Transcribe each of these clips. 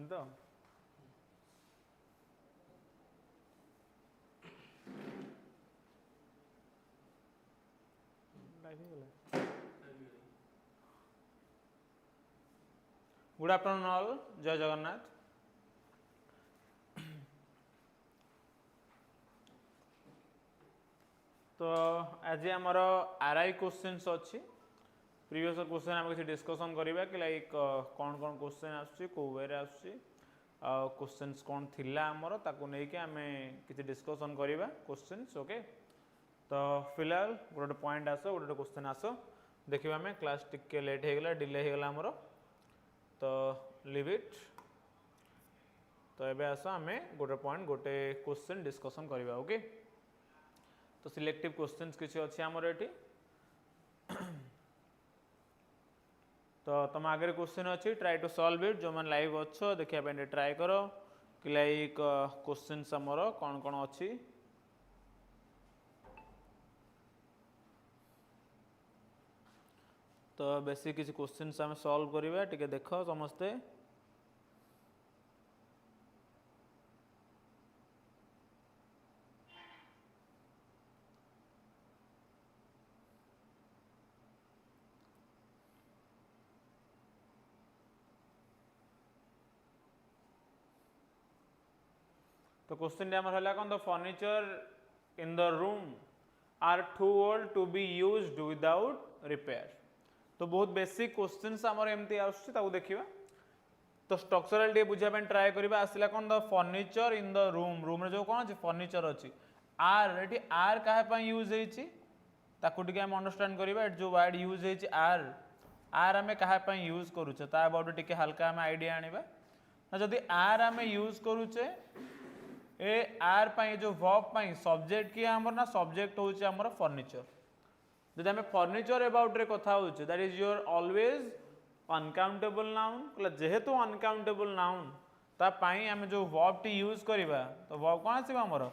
तो good afternoon all, जय जगन्नाथ। तो आज आमर आरआई क्वेश्चंस अच्छी प्रीवियस क्वेश्चन आम किसी डिस्कसन करवा कि लाइक कौन कौन क्वेश्चन आसुची को वे आसुची क्वेश्चंस कौन थिला आमर ताकू लेकिन आम किसी डिस्कसन करवा क्वेश्चंस। ओके, तो फिलहाल गोटे पॉइंट आस गोटे क्वेश्चन आस देखिए आम क्लास टिके लेट होगला डिले होगला आमर, तो लिव इट। तो ये आस आम गोटे पॉइंट गोटे क्वेश्चन डिस्कसन करवा। ओके, तो सिलेक्टिव क्वेश्चंस किसी अच्छे आमर एटी। तो तुम आगे क्वेश्चन अच्छी ट्राई टू सॉल्व इट, जो मैंने लाइव अच्छो देखा ट्राई करो कि लाइक क्वेश्चंस आमर कौन कौन अच्छी। तो बेसिक किसी क्वेश्चंस आम सॉल्व करवा टिके देख समस्ते। तो क्वेश्चन है कौन, the furniture in the room are too old to be used without repair. तो बहुत बेसिक क्वेश्चंस आमर एमती आसुची देखिबा। तो स्ट्रक्चरल टे बुझा ट्राए करबा। आसला कौन, the furniture in the room, room रे जो कौन अच्छी फर्निचर अच्छी आर एटी आर क्या यूज होती ताकू टिके हम अंडरस्टैंड करबा। एट जो वर्ड यूज होती आर आर आम क्या यूज करूचे ता अबाउट टिके हल्का आम आइडिया आनिबा। जदि आर आम यूज करूचे ए आर पाई जो वर्ब पाई सब्जेक्ट किए हमर ना सब्जेक्ट होचे हमर फर्निचर। जदि आम फर्निचर अबाउट रे कथा होचे that is your always uncountable noun. जेहेतु अनकाउंटेबल नाउन ता पाई आम जो वर्ब टी यूज करबा तो वर्ब कौन आसीबो हमर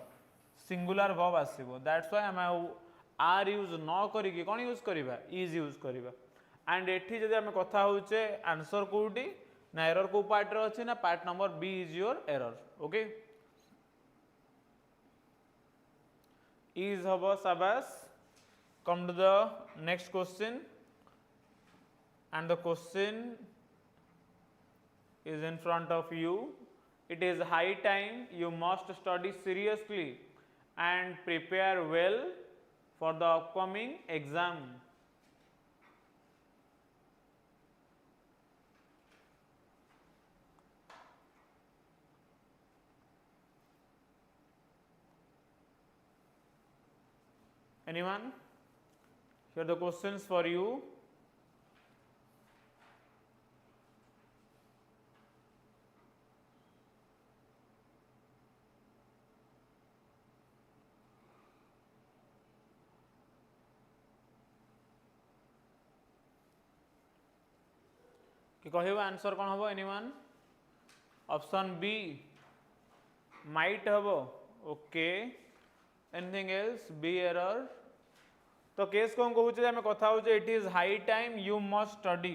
सिंगुलर वर्ब आसीबो। दैट्स व्हाई आम आर यूज न करिके कौन यूज करबा इज यूज करबा। एंड एठी जदि आम कथा होचे आंसर कोउटी ना एरर को पार्ट रे अछि ना part number B is your error. Okay, is habo sabas। Come to the next question, and the question is in front of you. It is high time you must study seriously and prepare well for the upcoming exam. Anyone? Here are the questions for you. कि कहबो answer कौन हबो anyone? Option B might हबो। Okay, anything else? B error. तो केस कौन कहूचे आम कथा होचे it is high time you must study.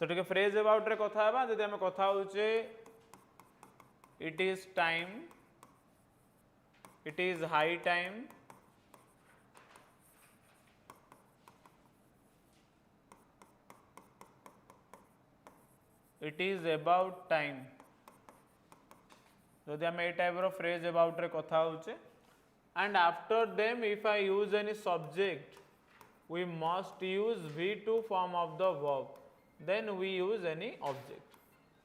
तो टिके फ्रेज अबाउट रे कथा हबा। जदि आम कथा होचे it is time, it is high time it is about time. जदि आम ए टाइप रो फ्रेज अबाउट रे कथा होचे and after them if I use any subject we must use V2 form of the verb, then we use any object।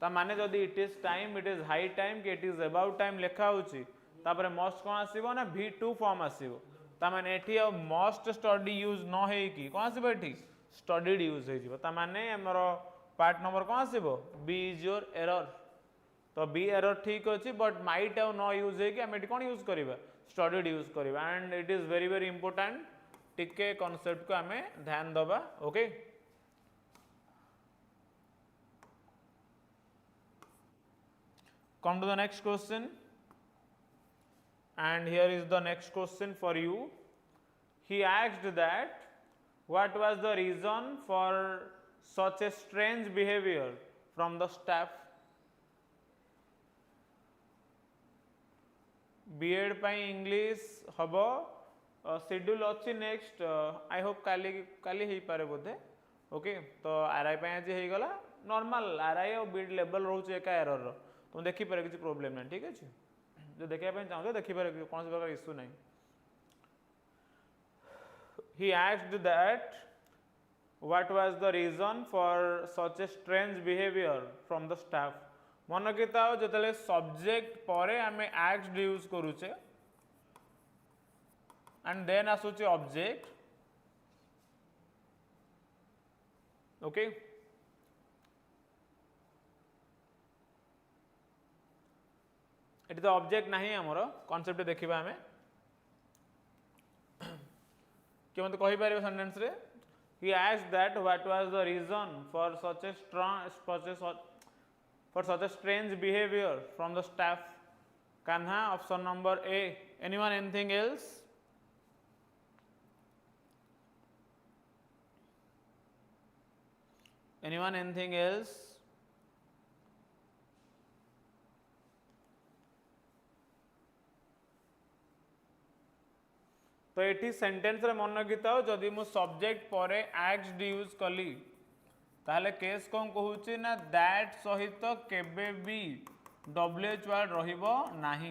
ता माने जदि it is time, it is high time कि it is about time लेखा होची तापरे must कौन आसीबो ना V2 form आसीबो। ता माने एठी must study यूज न हे कि कौन आसीबो एठी studied यूज हे जिवो। ता माने हमरो पार्ट नंबर कौन आसीबो B is your error। तो बी एरर ठीक अच्छी बट माइट आउ न यूज है कि आम कौन यूज करवा स्टडीड यूज करवा। And it is very very important टिके कॉन्सेप्ट को आम ध्यान दबा। Okay, come to the next question and here is the next question for you. He asked that what was the reason for such a strange behaviour from the staff. BEd पाई English हम schedule अच्छी next I hope काली काली हो पारे बोधे okay तो RI पे आज हो गला नॉर्मल आरआई और बीएड लेवल रोचे एका एरर तुम देखी पारे किसी प्रॉब्लम नहीं ठीक अच्छे जो देखा चाहो देखी पारे कौन प्रकार इश्यू नहीं he asked that what was the reason for such a strange behavior from the staff मन किता जो सब्जेक्ट पर आम asked यूज करूचे and then आसूचे ऑब्जेक्ट ओके ये तो ऑब्जेक्ट नहीं आमर कॉन्सेप्ट देखिबा हमें कि मत कहि पारिबो सेंटेंस रे he asked that what was the reason for such a strange behavior from the staff kanha option number A anyone anything else anyone anything else तो ये सेंटेंस रे मन रखिता जदि मु सब्जेक्ट पर asked यूज कली ताहले केस कौन कहूची ना दैट सहित केबे भी WH वर्ड रहिबो नाही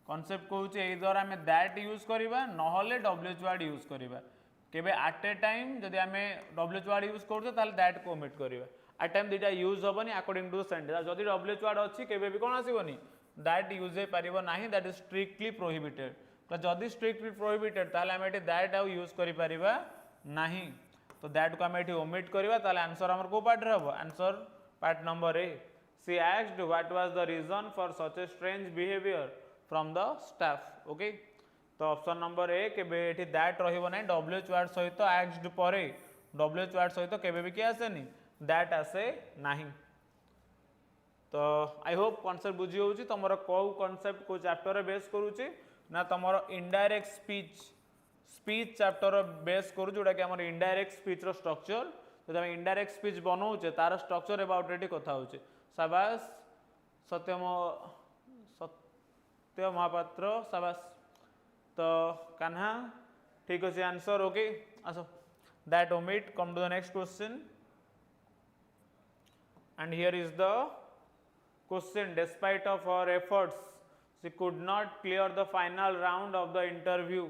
कॉन्सेप्ट कहूची एइदर आमे दैट यूज करिबा नहले WH वर्ड यूज करिबा केबे एट ए टाइम जदि आमे WH वर्ड यूज करतो ताहले दैट को ओमिट करिबा एट टाइम दिटा यूज होबनी अकॉर्डिंग टू द सेंटेंस जदि WH वर्ड अछि केबे भी कोन आसीबनी दैट यूज हे परिबो नाही दैट इज स्ट्रिक्टली प्रोहिबिटेड तो जदि स्ट्रिक्टली प्रोहिबिटेड ताहले आमे एटी दैट आउ यूज करि परिबा नाही तो दैट को आमे एटी ओमिट करिबा ताहले आंसर हमर को पार्ट रे हबो answer part number A C asked what was the reason for such a strange behaviour from the staff okay तो ऑप्शन नंबर ए केबे एटी दैट रहिबो नै WH वर्ड सहित आस्क्ड परे WH वर्ड सहित केबे भी के आसेनी दैट आसे नाही तो आई होप कॉन्सेप्ट बुझी होउची तमरो को कॉन्सेप्ट को चैप्टर रे बेस करूची ना तमरो इनडायरेक्ट स्पीच चैप्टर बेस करू जोटा कि हमर इनडायरेक्ट स्पीच रो स्ट्रक्चर तो हम इनडायरेक्ट स्पीच बनाऊचे तार स्ट्रक्चर अबाउट रेडी कथा होचे शाबाश सत्य महापात्र शाबाश तो कान्हा ठीक अछि आंसर ओके आसो that omit come to the next question and here is the question despite of our efforts she could not clear the final round of the interview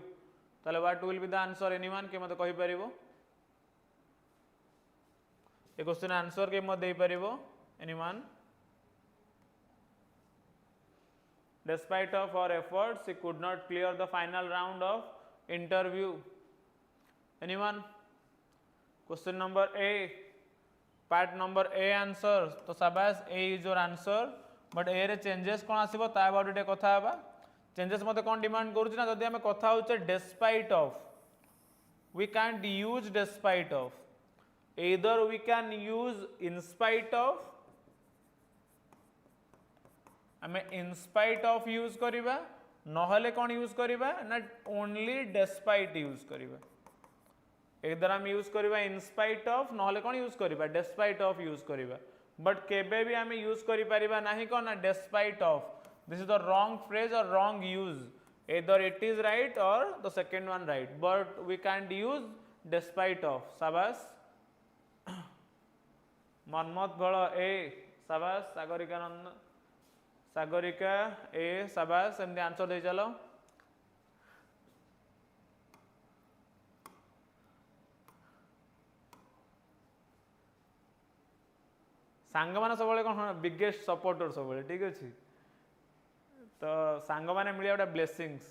tale what will be the answer anyone ke mate kahi paribo e question answer ke mate dei paribo anyone despite of our efforts she could not clear the final round of interview anyone question number A part number A answer तो शाबाश ए is your answer but ए रे changes कोन आसीबो ता about day कथा हबा changes मते कोन demand करूची ना जदि हमें कथा होचे despite of we can't use despite of either we can use in spite of हमें इन स्पाइट ऑफ यूज करिबा नहले कोन यूज करिबा ना ओनली डिस्पाइट यूज करिबा एकदर हम यूज करिबा इन स्पाइट ऑफ नहले कोन यूज करिबा डिस्पाइट ऑफ यूज करिबा बट केबे भी हमें यूज करि परिबा नाही कोन ना despite of this is the wrong phrase or wrong use either it is right or the second one right but we can use despite of शाबाश मनमत बळ ए शाबाश सागरिका ए शाबाश एमदी आंसर दे चलो सांग मान सब कौन बिगेस्ट सपोर्टर सब ठीक अच्छे तो सांग मैंने मिले गोटे blessings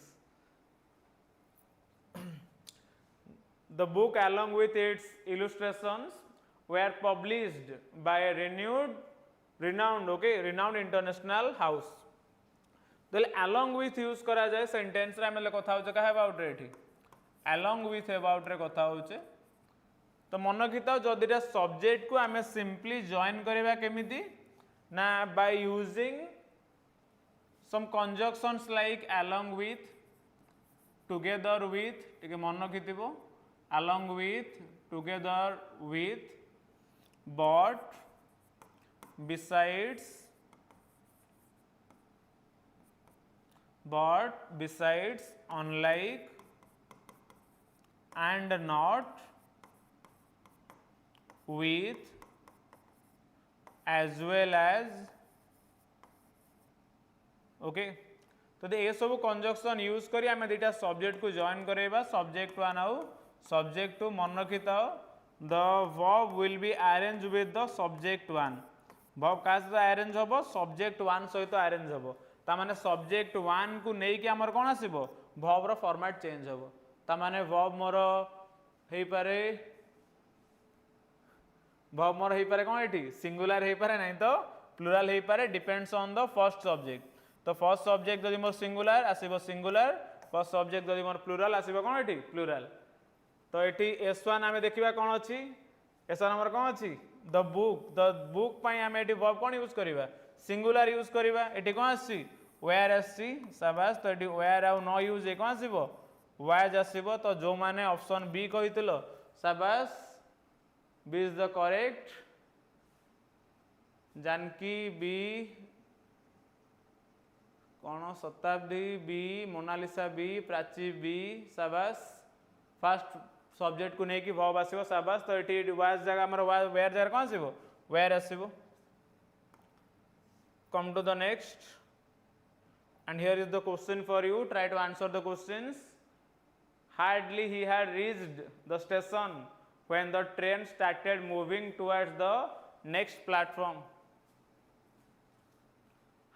the book along with its illustrations were published by a renowned international house तो along with यूज करा जाए सेंटेंस रे हम कथा होचे का अबाउट रे एठी along with अबाउट रे कथा होचे तो मन किता जदिटा सब्जेक्ट को आमे सिंपली जॉइन करबा केमिति ना by using some conjunctions like along with together with ठीक मन कितिबो along with together with but besides but besides, unlike, and not, with, as well as. Okay तो ये सब कंजक्शन यूज करी आम दुटा सब्जेक्ट को जॉइन करेबा सब्जेक्ट वन आउ सब्जेक्ट टू मन रखी था the verb will be arrange with the subject one verb क्या सहित अरेंज हम सब्जेक्ट वन सहित अरेंज हम तामाने सब्जेक्ट वन को लेकिन आमर कौन आसो वर्ब रो फॉर्मेट चेंज हम तामाने वर्ब मोर हो पारे वर्ब मोर हो पारे कौन ये सिंगुलर हो पारे नहीं तो प्लूराल हो पारे depends on the first subject तो फर्स्ट सब्जेक्ट जदि मोर सिंगुलर आसीबो सिंगुलर फर्स्ट सब्जेक्ट जदि मोर प्लूराल आसीबो कोन एठी प्लूराल तो एठी S1 आमे देखिबा कोन अछि S1 हमर कोन अछि द बुक पई आमे एठी वर्ब कोन यूज करिबा सिंगुलर यूज करिबा एठी कोन अछि वेयर आसी शाबाश तो एठी वेयर आउ नो यूज ए कोन आसीबो वाज आसीबो तो जो माने ऑप्शन बी कहितलो शाबाश B is the correct Janaki B कौन Shatabdi B Monalisa B Prachi B शाबाश फास्ट सब्जेक्ट को लेकिन वर्ब आसीबो शाबाश तो एटी वाज जगह हमर वेयर जगह कौन आसीबो वेयर आसीबो come to the next and here is the question for you try to answer the questions hardly he had reached the station when the train started moving towards the next platform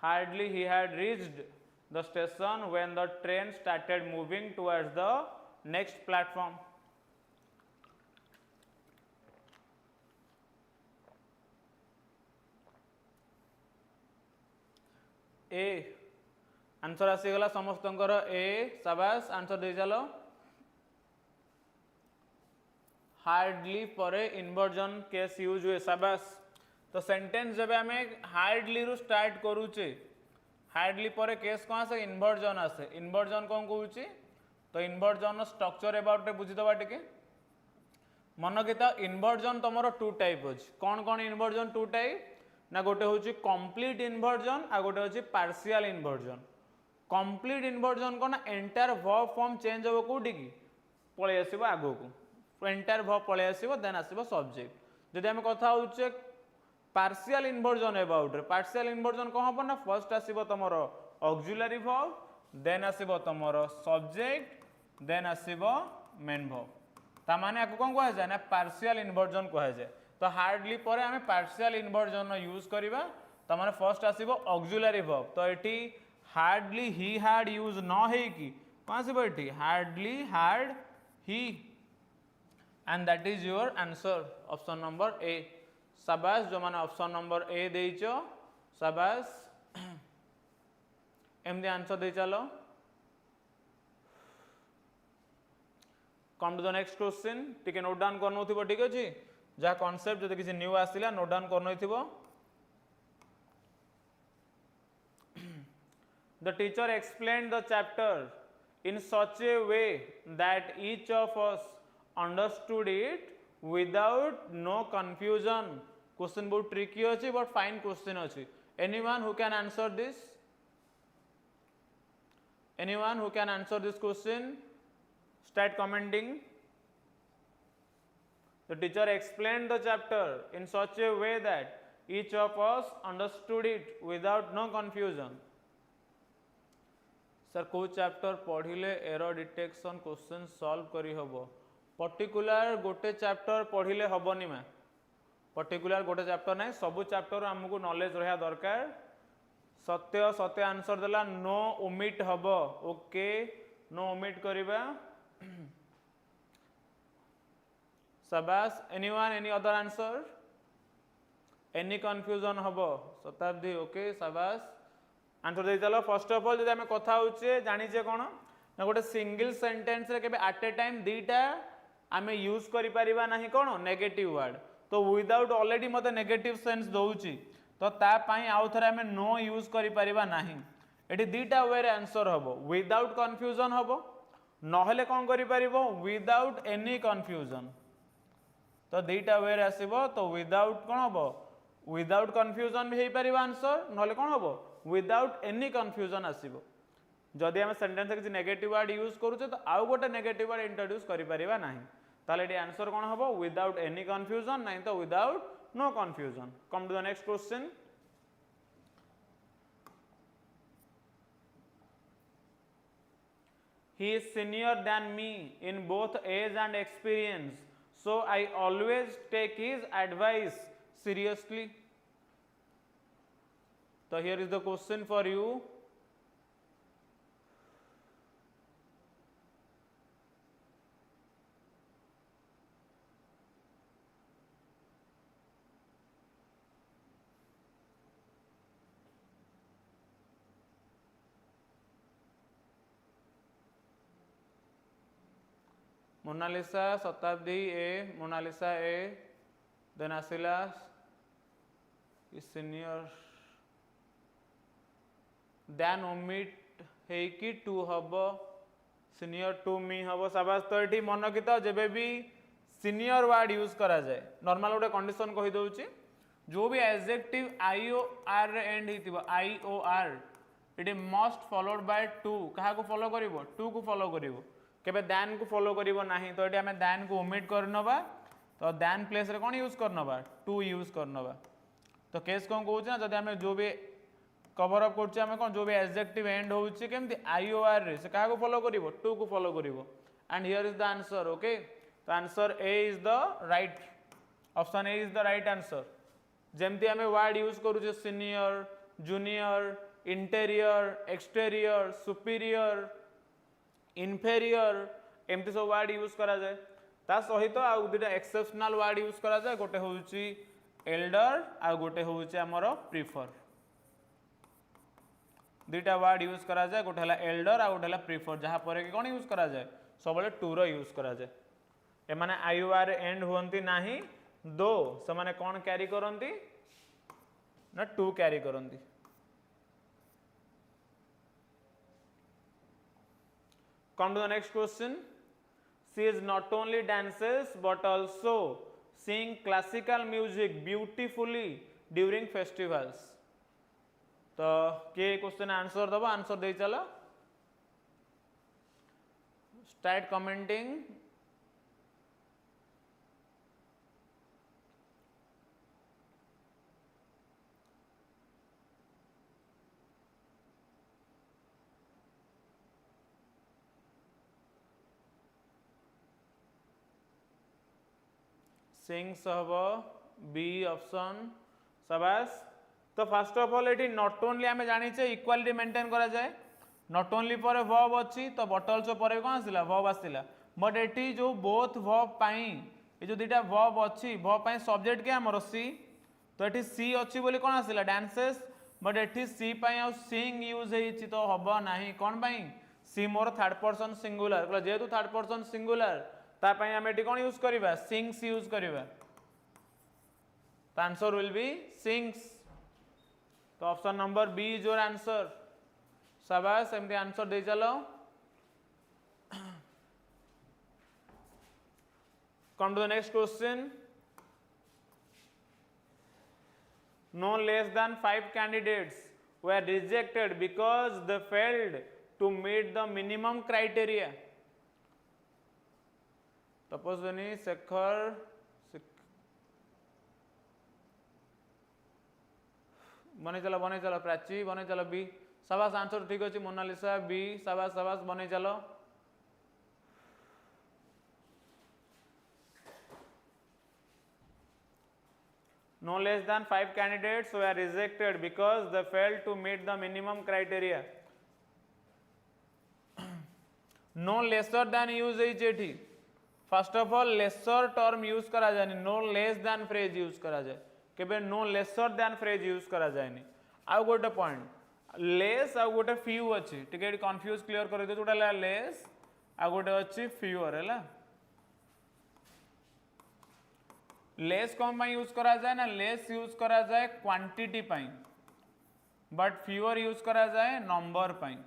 Hardly he had reached the station when the train started moving towards the next platform. A answer आसीगला समस्तंकर A शाबाश answer दे चलो hardly परे inversion case use हुए शाबाश तो sentence जब आम हार्डली रु स्टार्ट करूचे हार्डली पर केस कौन आसे इन्वर्जन आसे इन्वर्जन कौन कहूँ तो इन्वर्जन स्ट्रक्चर एबाउट बुझीदबा टिके मन किता इन्वर्जन तुम टू टाइप अच्छी कौन कौन इन्वर्जन टू टाइप ना गोटे हूँ कंप्लीट इन्वर्जन आ गोटे हूँ पार्शियल इन्वर्जन कंप्लीट इन्वर्जन कौन एंटायर वर्ब फॉर्म चेंज हम कौटी की पलि आसो आगो को एंटायर वर्ब पलि आसो देन आसो सब्जेक्ट जदि आम कथा होचे partial inversion about partial inversion कौन हम ना फर्स्ट आसो तुम ऑक्सिलरी वर्ब देन आसो तुम सब्जेक्ट देन आसो मेन वर्ब तामाने आपको कौन कह जाए ना पार्शियल इन्वर्जन कह जाए तो हार्डली पर आम पार्शियल इन्वर्जन यूज करवा तामाने फर्स्ट आसो ऑक्सिलरी वर्ब तो ये हार्डली ही हार्ड यूज न होगी कौन आसो ये hardly hard he and that is your answer option number ए शाबाश जो मैंने ऑप्शन नंबर ए देच शाबाश एमती आंसर दे चलो come to the next question टिके नोट डाउन कर ठीक अच्छे जहाँ कॉन्सेप्ट जो किसी न्यू आसला नोट डाउन कर the teacher explain the chapter in such a way that each of us understood it without no confusion question बहुत ट्रिकी अच्छी बट फाइन क्वेश्चन अच्छी anyone who can answer this anyone who can answer this question start commenting the teacher explained the chapter in such a way that each of us understood it without no confusion sir को chapter पढ़िले error detection question solve करी हबो particular गोटे chapter पढ़िले हबनी मा particular गोटे chapter नहीं सब chapter हमको knowledge रहा दरकार सत्य सत्य आंसर देला नो ओमिट हबो ओके नो ओमिट करिबा शाबाश anyone any other answer any confusion हबो शताब्दी ओके शाबाश आंसर दे चलो फर्स्ट ऑफ ऑल जदि हमें कथा होचे जानिचे कोन ना गोटे सिंगल सेंटेंस रे केबे एट ए टाइम दीटा आमे यूज करि परिबा नाही कोन नेगेटिव वर्ड तो विदाउट ऑलरेडी मते नेगेटिव सेंस दउची तो ता पई आउ थरे हमें नो यूज करि परिबा नाही एटी दीटा वे रे आंसर हबो विदाउट कंफ्यूजन हबो नहले कौन करिपारिबो विदाउट एनी कंफ्यूजन तो दीटा वे रे आसीबो तो विदाउट कौन हबो विदाउट कंफ्यूजन भी हेई परिबो आंसर नहले कौन हबो विदाउट एनी कंफ्यूजन आसीबो जदि आम सेंटेंस किसी नेगेटिव वर्ड यूज करूचे तो आउ गोटे नेगेटिव वर्ड इंट्रोड्यूस करिपरिबा नाही ताले एटी आंसर कोन हबो विदाउट एनी कंफ्यूजन नहीं तो without no confusion come to the next question he is senior than me in both age and experience so I always take his advice seriously so here is the question for you Monalisa Shatabdi A Monalisa A then आसिला senior then omit हेकी to हब senior to me हब शाबाश तो ये मन की तो जब भी सीनियर वर्ड यूज करा जाए नॉर्मल गोटे कंडीशन कही दउची जो भी adjective I O R end हितिबो I O R it must followed by to कहा को फॉलो करिवो टू को फॉलो करिवो केबे दैन को फॉलो करिवो नाही तो ये आम दैन को ओमिट करनबा तो दैन प्लेस रे कोन यूज करनबा टू यूज करनबा तो केस कोन कहउछ ना जदि आम जो भी कवर अप करछ आम कोन जो भी एडजेक्टिव एंड होउछ केमति आई ओ आर रे से कहा को फॉलो करिवो टू को फॉलो करिवो and here is the answer okay तो answer A is the right option A is the right answer जेमति आम वर्ड यूज करूछ senior junior interior exterior superior inferior एमती सब वर्ड यूज करा जाए ता सहित आउ दुटा एक्सेप्शनल वर्ड यूज करा जाए गोटे होउची एल्डर आ गोटे होउची हमर प्रिफर दुटा वर्ड यूज करा जाए गोटे हला एल्डर आ गोटे हला प्रिफर जहा पर कि कोन यूज करा जाए सबले टू रो यूज करा जाए ए माने आई ओ आर एंड होंती नाही दो से माने कोन कैरी करंती ना टू कैरी करंती come to the next question she is not only dances but also sing classical music beautifully during festivals तो के क्वेश्चन आंसर दबो आंसर दे चलो स्टार्ट कमेंटिंग सिंग्स हब बी ऑप्शन शाबाश तो फर्स्ट ऑफ ऑल ये नॉट ओनली आम जाने इक्वालिटी मेंटेन करा जाए नॉट ओनली पर वर्ब अच्छी तो बट ऑल्सो पर कौन आसला वर्ब आसला बट एटी जो बोथ वर्ब पाई ये जो दुटा वर्ब अच्छी वर्ब पाई सब्जेक्ट के हमर सी तो ये सी अच्छी बोली कौन आसला डांसेस बट एटी सी पाई आ सिंग यूज होइछि तो हबो नाही कोन पाई सी मोर थर्ड पर्सन सिंगुलर जेहेतु थर्ड पर्सन सिंगुलर ता पाई हम एटी कोन यूज करिबा सिंग्स यूज करिबा तो आंसर विल बी सिंग्स तो option number B is your answer शाबाश एमती आंसर दे चलो come to the next question no less than 5 candidates were rejected because they failed to meet the minimum criteria तपस्विनी शेखर बने चलो प्राची बने चलो बी शाबाश आंसर ठीक अच्छे मोनालिसा बी शाबाश शाबाश बने चलो no less than 5 candidates were rejected because they failed to meet the minimum criteria no lesser than use एठी first of all lesser term use करा जाए no less than phrase use करा जाए केबे no lesser than phrase use करा जाए आउ गोटे पॉइंट लेस आउ गोटे फ्यू अच्छी टिके कंफ्यूज क्लियर कर दे जोटा लेस आउ गोटे अच्छी फ्यूअर है लेस कौन यूज करा जाए ना लेस यूज करा जाए quantity pi but fewer use करा जाए नंबर पाई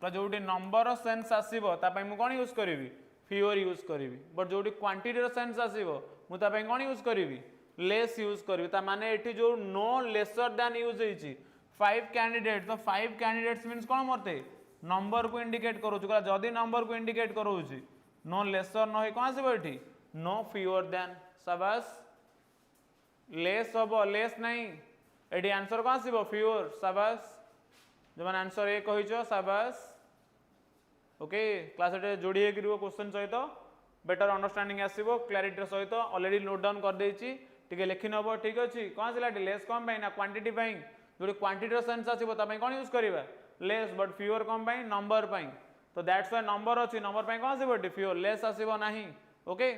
तो जोटी नंबर सेंस आसीबो तापई मु कोन यूज करिवि फ्यूअर यूज करी बट जो क्वांटिटी सेंस आसो मुझे कौन यूज करी लेस यूज करी माने एठी जो नो लेसर दैन यूज होइछि 5 कैंडिडेट तो 5 कैंडिडेट्स मीन्स कौन मरते नंबर को इंडिकेट करूँ जदि नंबर को इंडिकेट करूँ नो लेसर न कौन आसो ये नो फ्यूअर देन शाबाश लेस हम लेस नहीं ये आंसर कौन आसो फ्यूअर शाबाश जो मैंने आंसर ए कही शाबाश ओके क्लास जोड़ी हो क्वेश्चन सहित बेटर अंडरस्टैंडिंग आसो क्लारिटी सहित ऑलरेडी नोट डाउन कर देछि टिके लिखि नब ठीक अच्छे कौन आसला लेस कम ना क्वांटिटी जो क्वांटिटी सेंस आसो कौन यूज करवा लेस बट फ्यूअर कम नंबर तो दैट्स व्हाई नंबर अच्छी नंबर कौन आसो फ्यूअर लेस आसो नहीं okay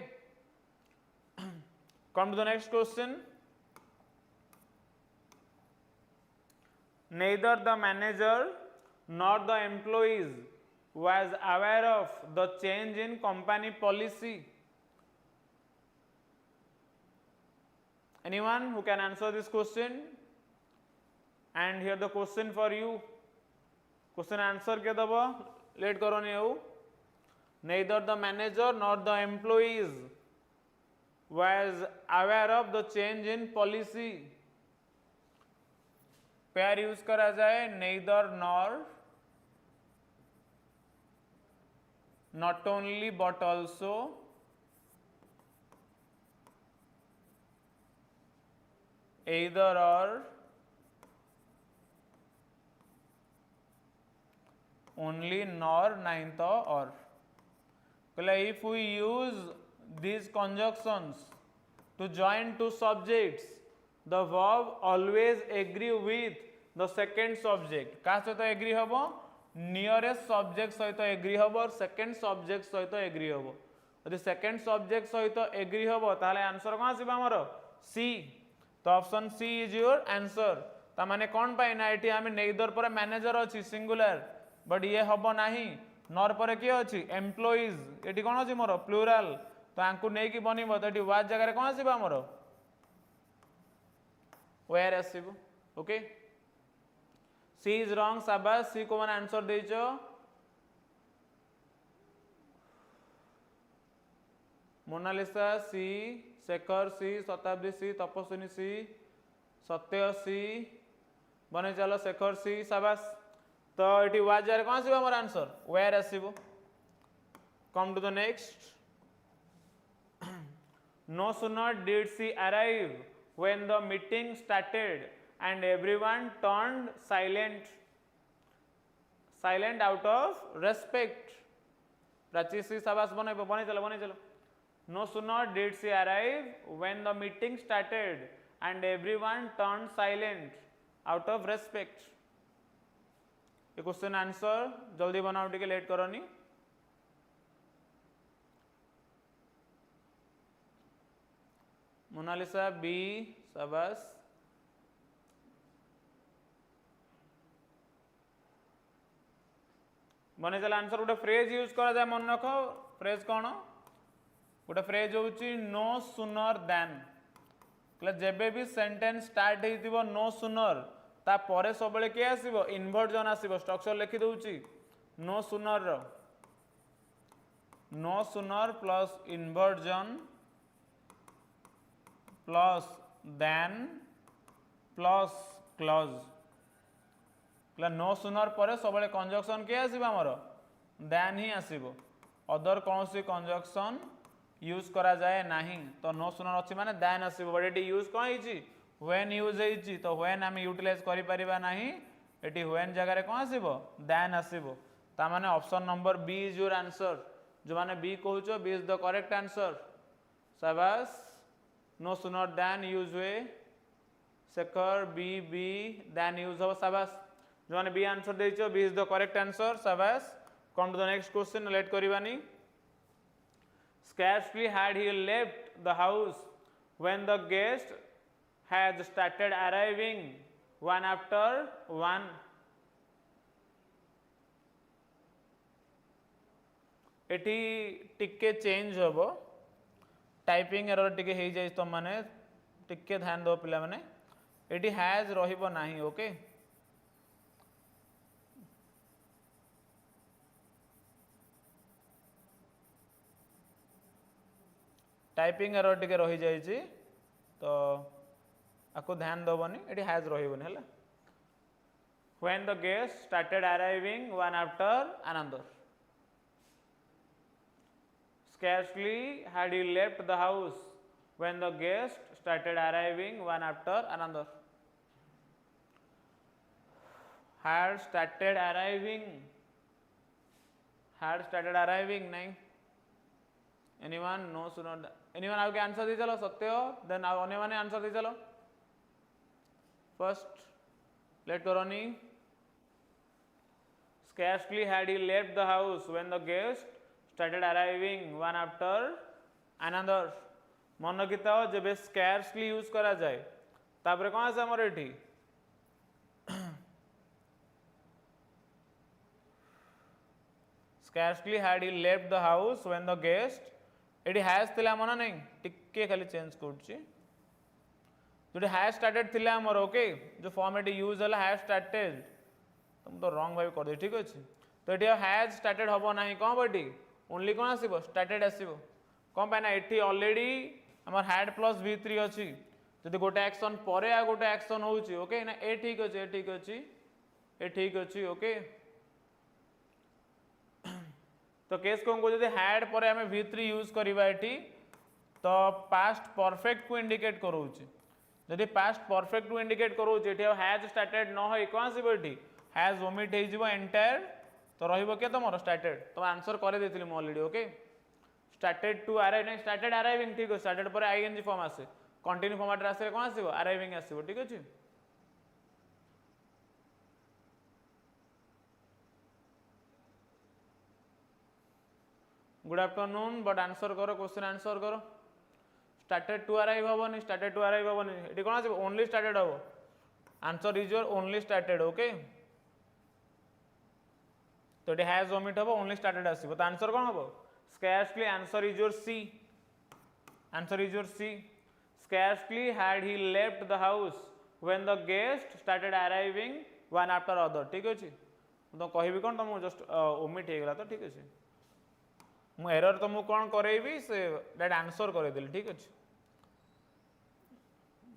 come to the next question neither the manager nor the employees was aware of the change in company policy. Anyone who can answer this question? And here the question for you. Question answer ke dabo late karo ni au. Neither the manager nor the employees was aware of the change in policy. Pair use करा जाए neither nor not only but also either or only nor नहीं तो or if we use these conjunctions to join two subjects the verb always agree with the second subject का सहित agree हबो nearest subject सहित agree हबो और second subject सहित agree हबो यदि सेकंड सब्जेक्ट सहित एग्री हबो ताले आंसर कोन आसीबा हमर सी तो option C is your answer ता माने कोन पाई ना एटी हम नेदर पर मैनेजर अछि सिंगुलर बट ये हबो नाही नॉर पर के अछि एम्प्लॉइज एटी कोन अछि मोर प्लुरल तो आंकु नै कि बनिबो तो एटी वाज जगह रे कोन आसीबा हमर where आसीबो ओके सी इज रॉन्ग शाबाश सी को मैंने आंसर देइछो Monalisa C Shekhar C Shatabdi C तपस्विनी सी सत्य सी बने चलो शेखर सी शाबाश तो एटी वाज रे कोन आसीबो हमर आंसर where आसीबो come to the next no sooner did she arrive when the meeting started and everyone turned silent out of respect Prachi C शाबाश बने चलो no sooner did she arrive when the meeting started and everyone turned silent out of respect ये question answer जल्दी बनाओ टिके late करनी Mona Lisa B शाबाश बने चला आंसर गोटे फ्रेज यूज करा जाए मन रख फ्रेज कौन गोटे फ्रेज होची नो सुनर देन जेबे भी सेंटेंस स्टार्ट हो नो सुनर ता परे सब किए आसो इनवर्जन आसो स्ट्रक्चर लिखि दूची no sooner plus inversion plus then plus clause no sooner पर सब कंजक्शन किए आसो आमर देन ही आसो अदर कौन सी कंजक्शन यूज करा जाए नहीं तो नो सुनर अच्छी माने देन आसो बट ये यूज कौन होती व्हेन यूज होती तो व्हेन आम यूटिलाइज करें ना ये व्हेन जगह कौन आसो देन आसो ताने option number B is your answer जो मैंने बी कहूच B is the correct answer शाबाश नो सुनर देन यूज हुए शेखर बी देन यूज हो शाबाश जो मैंने बी आंसर देइछो B is the correct answer शाबाश come to the next question late करबानी scarcely had he left the house when the guest had started arriving one after one eighty टिके change होबो typing error टिके हे जाय तो माने टिके ध्यान दो पिला माने एटी हैज रहिबो नाही ओके टाइपिंग एरर टिके रही जाइए तो आपको ध्यान दबनी ये हैज रही है when the guests started arriving one after another. Scarcely had he left the house when the guests started arriving one after another. Had started arriving. Had started arriving, nahin? Anyone? No, should not. Anyone have answer दी चलो सत्य हो, then अन्य माने answer दी चलो. First, let Coroni. Scarcely had he left the house when the guests started arriving one after another. मन किता हो जब scarcely यूज करा जाए तापरे कौन आसे हमर एठी scarcely had he left the house when the guest एठी has थिला मन नहीं टिके खाली चेंज करछि जोटी has started थिला हमर ओके जो फॉर्म एठी यूज होला has started तुम तो रॉन्ग भाई कर दे ठीक अछि तो एठी has started हबो नाही कोन बटी ओनली कोन आसीबो started आसीबो कोन पाना एठी ऑलरेडी हमर had प्लस v3 अछि जदि गोटे एक्शन परे आ गोटे एक्शन होउछि ओके ना ए ठीक अछि ए ठीक अछि ए ठीक अछि ओके तो केस को जदि had परे हमें v3 यूज करबा एठी तो पास्ट परफेक्ट को इंडिकेट करूछि जदि पास्ट परफेक्ट को इंडिकेट करूछि एठी हैज स्टार्टेड न होई कोन आसीबो एठी हैज ओमिट हे जिवो एंटायर तो रहिबो के तमरो स्टार्टेड तो आंसर करे देथिली म already okay started to arrive नहीं started arriving ठीक है started पर ing फॉर्म आसे कंटिन्यू फॉर्मेट आसे कोन आसीबो arriving आसीबो ठीक अछि गुड आफ्टरनून बट आंसर करो क्वेश्चन आंसर करो started to arrive हबोनी started to arrive हबोनी एठी कोन आसीबो ओनली started हबो answer is your only started okay तो एठी हैज ओमिट हबो ओनली started आसीबो तो आंसर कोन हबो scarcely answer is your C. Answer is your C. Scarcely had he left the house when the guests started arriving one after other. ठीक अछि तो कहबी कोन तुम जस्ट ओमिट हे गेला तो ठीक अछि मु एरर तो मु कोन करैबी से दैट आंसर करे देली ठीक अछि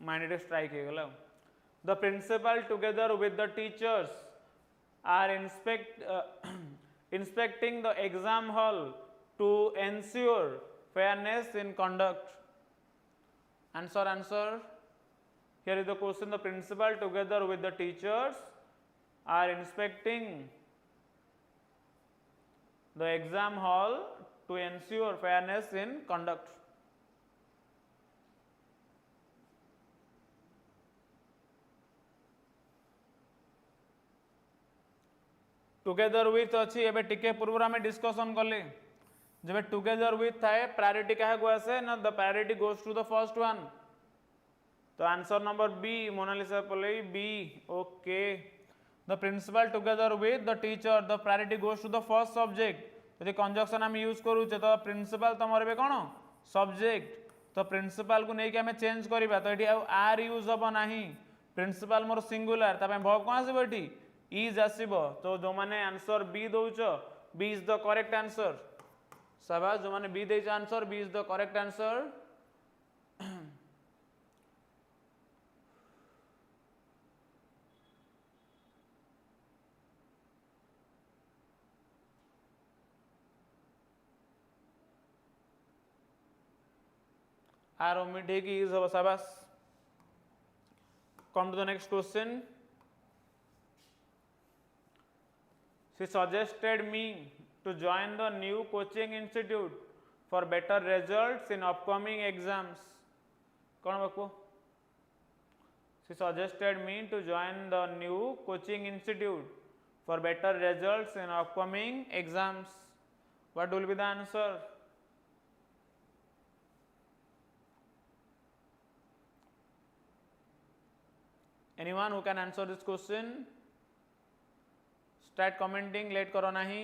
माइंड स्ट्राइक हे गेला the principal together with the teachers are inspecting the exam hall to ensure fairness in conduct. Answer. Here is the question. The principal together with the teachers are inspecting the exam hall to ensure fairness in conduct. Together with अच्छी एबे टिके पूर्व में discussion कले जब together with थाए priority क्या को आसे ना the priority goes to the first one तो आंसर नंबर बी मोनालिसा पले B okay the principal together with the teacher the priority goes to the first subject यदि कंजक्शन हम यूज करूचे तो प्रिंसिपल तमर बे कोन सब्जेक्ट तो प्रिंसिपल को नेकी हमें चेंज करबा तो एठी आर यूज हबो नाही प्रिंसिपल मोर सिंगुलर ता वर्ब कोन आसीबो एठी इज आसीबो तो जो माने आंसर बी दोउचो B is the correct answer शाबाश जो माने बी देइछ answer B is the correct answer are omit है कि इज हो शाबाश come to the next question she suggested me to join the new coaching institute for better results in upcoming exams कौन बको she suggested me to join the new coaching institute for better results in upcoming exams what will be the answer anyone who can answer this question start commenting late करो नहीं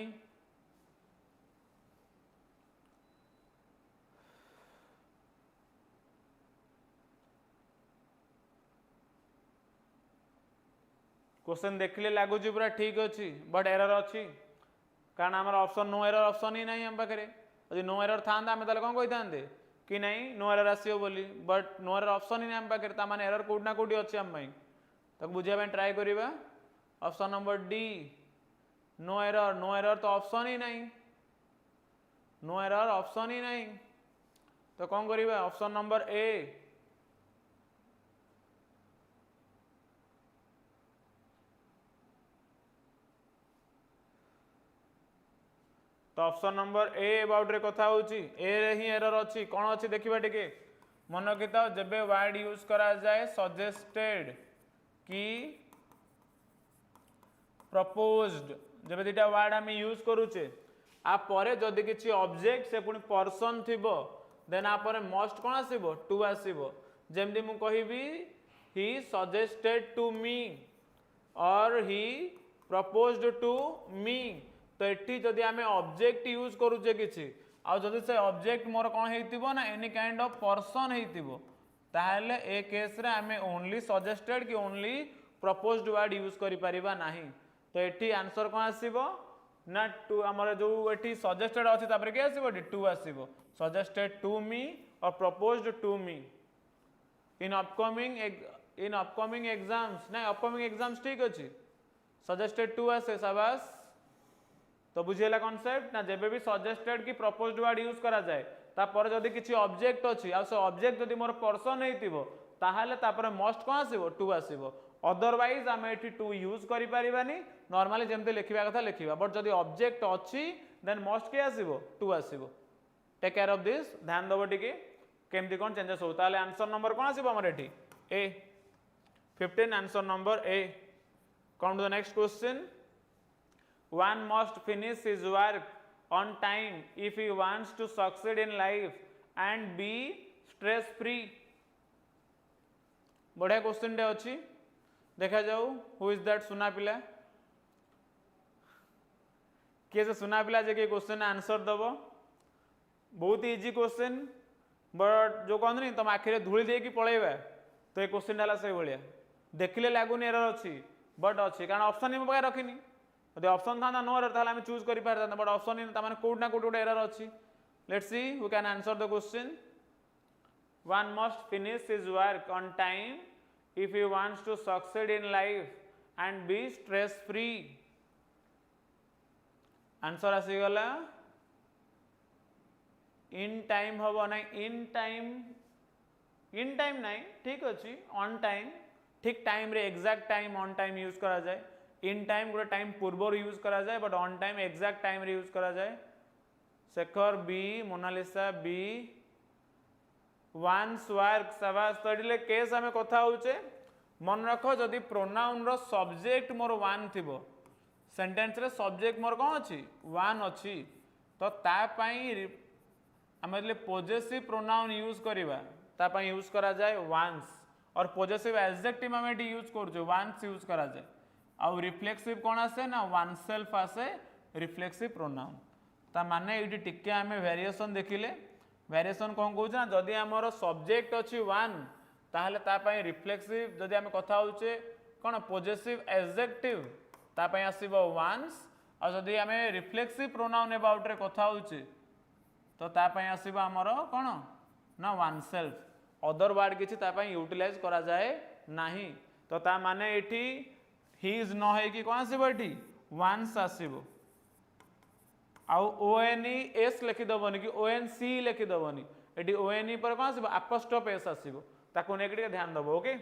question देखले लागुच पूरा ठीक अच्छी but error अच्छी कारण आम option no error option ही नहीं हम पाखे यदि नो एरर था आम कौन कही था कि नहीं नो एरर आसो बोली बट नो एरर ऑप्शन ही नहीं आम पाखे तार एरर कौटना कौटी अच्छी आम बुझापी ट्राए करवा option number D no error तो ऑप्शन ही नहीं, नो एरर ऑप्शन ही नहीं, तो कौन करिबा ऑप्शन नंबर ए। तो ऑप्शन नंबर ए अबाउट रे कथा होची, ए रे ही एरर अछि, कोन अछि देखिबा टिके मन रखिता जबे वर्ड यूज करा जाए सजेस्टेड कि प्रपोज्ड, जबे दिटा वर्ड हम यूज करूचे आ परे जदि किछि ऑब्जेक्ट से पुनी पर्सन थिबो देन आ परे मस्ट कोन आसीबो टू आसीबो। जेमति मु कहिबी ही सजेस्टेड टू मी और ही प्रपोज्ड टू मी, तो एठी जदि आमे ऑब्जेक्ट यूज करूचे किछि आ जदि से ऑब्जेक्ट मोर कोन हेतिबो ना एनी काइंड ऑफ पर्सन हेतिबो ताहले ए केस रे आमे ओनली सजेस्टेड कि ओनली प्रपोज्ड वर्ड यूज करि परिबा नाही। तो एठी आंसर कोन आसीबो ना टू, हमर जो एठी सजेस्टेड अछि तापर के आसीबो टू आसीबो, सजेस्टेड टू मी और proposed to me in upcoming exams ना, अपकमिंग एग्जाम्स ठीक अछि सजेस्टेड टू आसे शाबाश। तो बुझेला कॉन्सेप्ट ना, जेबे भी सजेस्टेड कि प्रपोज्ड वर्ड यूज करा जाए तापर जदि किछि ऑब्जेक्ट अछि आ से ऑब्जेक्ट जदि मोर पर्सन हेतिबो ताहाले तापर मस्ट कोन आसीबो टू आसीबो, अदरवाइज आमे एठी टू यूज करि परिबानी, नॉर्मली जेमते लिखिबा कथा लिखिबा, बट जदि ऑब्जेक्ट अछि देन मस्ट के आसीबो टू आसीबो। टेक केयर ऑफ दिस, ध्यान दबो टिके केमति कोन चेंजेस हो, ताले आंसर नंबर कोन आसीबो हमर एठी A 15, answer number A. Come to the next question, one must finish his work on time if he wants to succeed in life and be stress free। बढ़िया question day अछि, देखा जाऊ who is that सुना पिला, किए से सुना पिला जे के क्वेश्चन आंसर दबो, बहुत इजी क्वेश्चन बट जो कहन नहीं तुम आखिरे धूली दे कि पळेबा तो ए क्वेश्चन डाला से भलिया देखिले लागुनी एरर अछि बट अछि कारण ऑप्शन ही मगा रखिनी, यदि ऑप्शन था नो एरर ताले हम चूज करि पारता बट ऑप्शन ही त माने कोड ना कोड एरर अछि। Let's see who can answer the question. One must finish his work on time if he wants to succeed in life and be stress free। Answer आसी गला in time हबो ना, in time नहीं ठीक अछि, on time ठीक time रे exact time on time use करा जाए, इन टाइम गोटे टाइम पूर्व यूज करा जाए but on time exact time रे यूज करा जाए। Shekhar B, Monalisa B, once work शाबाश। तो एडिले केस हमें कथा होचे मन रखो जदि प्रोनाउन रो सब्जेक्ट मोर वन थिबो सेंटेंस रे सब्जेक्ट मोर कोन अछि वन अछि तो ता पई हमले पोजेसिव प्रोनाउन यूज करिबा ता पई यूज करा जाए वन्स और पोजेसिव एडजेक्टिव हमें यूज करजो वन्स यूज करा जाए आउ रिफ्लेक्सिव कोन आसे ना वन सेल्फ आसे रिफ्लेक्सिव प्रोनाउन। ता माने एटी टिके हमें वेरिएशन देखिले वेरिएशन कौन कहूँ ना जदि आमर सब्जेक्ट अच्छी वन ताहले ता पई रिफ्लेक्सिव जदि आम कथा होचे कौन पोजेसिव एडजेक्टिव ता पई आसीबो वन्स और जदि आम रिफ्लेक्सिव प्रोनाउन अबाउट रे कथा होचे तो ता पई आसीबो आमर कौन ना वन सेल्फ अदर वर्ड किछि ता पई यूटिलाइज करा जाए नाही। तो ता माने एठी हिज न है कि कौन आसीबो एठी वन्स आसीबो आउ ONES लिखिदबनी कि ONC लिखिदबनी एटी ONE पर कौन आसीबो अपोस्ट्रोफ एस आसीबो ताको नेगेटिव ध्यान दबो ओके